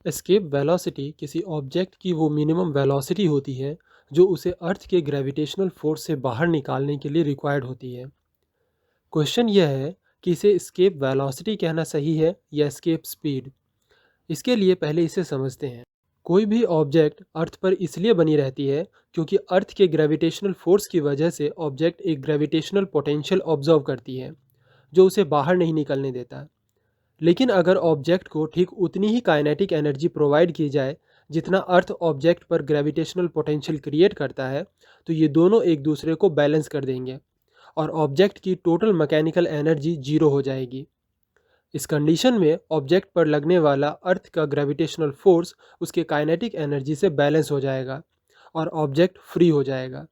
Escape velocity किसी object की वो मिनिमम वेलोसिटी होती है जो उसे अर्थ के ग्रेविटेशनल फोर्स से बाहर निकालने के लिए रिक्वायर्ड होती है। क्वेश्चन यह है कि इसे एस्केप वेलोसिटी कहना सही है या एस्केप स्पीड। इसके लिए पहले इसे समझते हैं। कोई भी ऑब्जेक्ट अर्थ पर इसलिए बनी रहती है क्योंकि अर्थ के ग्रेविटेशनल फोर्स की वजह से ऑब्जेक्ट एक ग्रेविटेशनल पोटेंशियल ऑब्जर्व करती है जो उसे बाहर नहीं निकलने देता। लेकिन अगर ऑब्जेक्ट को ठीक उतनी ही काइनेटिक एनर्जी प्रोवाइड की जाए जितना अर्थ ऑब्जेक्ट पर ग्रेविटेशनल पोटेंशियल क्रिएट करता है, तो ये दोनों एक दूसरे को बैलेंस कर देंगे और ऑब्जेक्ट की टोटल मैकेनिकल एनर्जी जीरो हो जाएगी। इस कंडीशन में ऑब्जेक्ट पर लगने वाला अर्थ का ग्रेविटेशनल फोर्स उसके काइनेटिक एनर्जी से बैलेंस हो जाएगा और ऑब्जेक्ट फ्री हो जाएगा।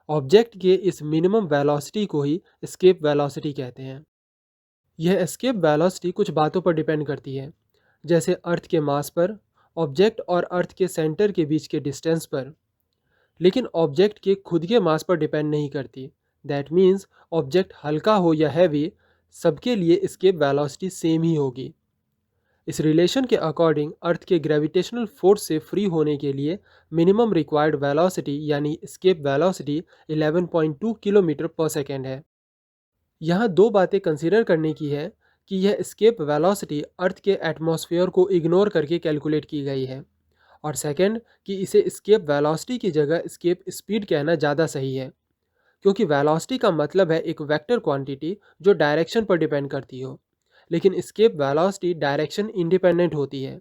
ऑब्जेक्ट के इस मिनिमम वेलोसिटी को ही एस्केप वेलोसिटी कहते हैं। यह एस्केप वेलोसिटी कुछ बातों पर डिपेंड करती है, जैसे अर्थ के मास पर, ऑब्जेक्ट और अर्थ के सेंटर के बीच के डिस्टेंस पर, लेकिन ऑब्जेक्ट के खुद के मास पर डिपेंड नहीं करती। दैट मीन्स ऑब्जेक्ट हल्का हो या हैवी, सबके लिए एस्केप वेलोसिटी सेम ही होगी। इस रिलेशन के अकॉर्डिंग अर्थ के ग्रेविटेशनल फोर्स से फ्री होने के लिए मिनिमम रिक्वायर्ड वेलोसिटी यानी एस्केप वेलोसिटी 11.2 किलोमीटर पर सेकेंड है। यहाँ दो बातें कंसीडर करने की है कि यह एस्केप वेलोसिटी अर्थ के एटमॉस्फेयर को इग्नोर करके कैलकुलेट की गई है, और सेकंड कि इसे एस्केप वेलोसिटी की जगह एस्केप स्पीड कहना ज़्यादा सही है, क्योंकि वेलोसिटी का मतलब है एक वेक्टर क्वांटिटी जो डायरेक्शन पर डिपेंड करती हो, लेकिन एस्केप वेलोसिटी डायरेक्शन इंडिपेंडेंट होती है।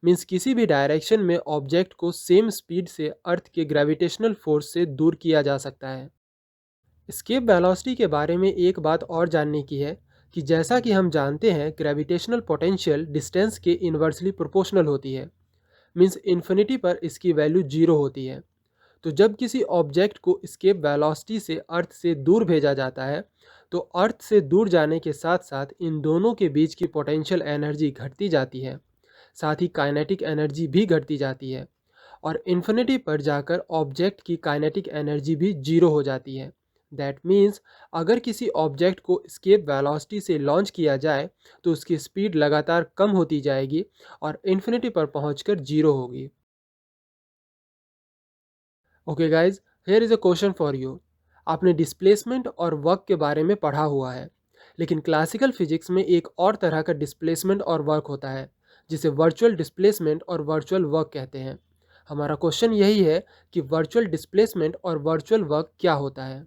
मीन्स किसी भी डायरेक्शन में ऑब्जेक्ट को सेम स्पीड से अर्थ के ग्रेविटेशनल फोर्स से दूर किया जा सकता है। एस्केप वेलोसिटी के बारे में एक बात और जानने की है कि जैसा कि हम जानते हैं ग्रेविटेशनल पोटेंशियल डिस्टेंस के इन्वर्सली प्रोपोर्शनल होती है। मीन्स इन्फिनिटी पर इसकी वैल्यू जीरो होती है। तो जब किसी ऑब्जेक्ट को एस्केप वेलोसिटी से अर्थ से दूर भेजा जाता है, तो अर्थ से दूर जाने के साथ साथ इन दोनों के बीच की पोटेंशियल एनर्जी घटती जाती है, साथ ही काइनेटिक एनर्जी भी घटती जाती है, और इन्फिनिटी पर जाकर ऑब्जेक्ट की काइनेटिक एनर्जी भी जीरो हो जाती है। दैट मीन्स अगर किसी ऑब्जेक्ट को एस्केप वेलोसिटी से लॉन्च किया जाए तो उसकी स्पीड लगातार कम होती जाएगी और इन्फिनिटी पर पहुंचकर जीरो होगी। Okay guys, here is a question for you. आपने डिस्प्लेसमेंट और वर्क के बारे में पढ़ा हुआ है, लेकिन क्लासिकल फिजिक्स में एक और तरह का डिस्प्लेसमेंट और वर्क होता है जिसे वर्चुअल डिस्प्लेसमेंट और वर्चुअल वर्क कहते हैं। हमारा क्वेश्चन यही है कि वर्चुअल डिस्प्लेसमेंट और वर्चुअल वर्क क्या होता है।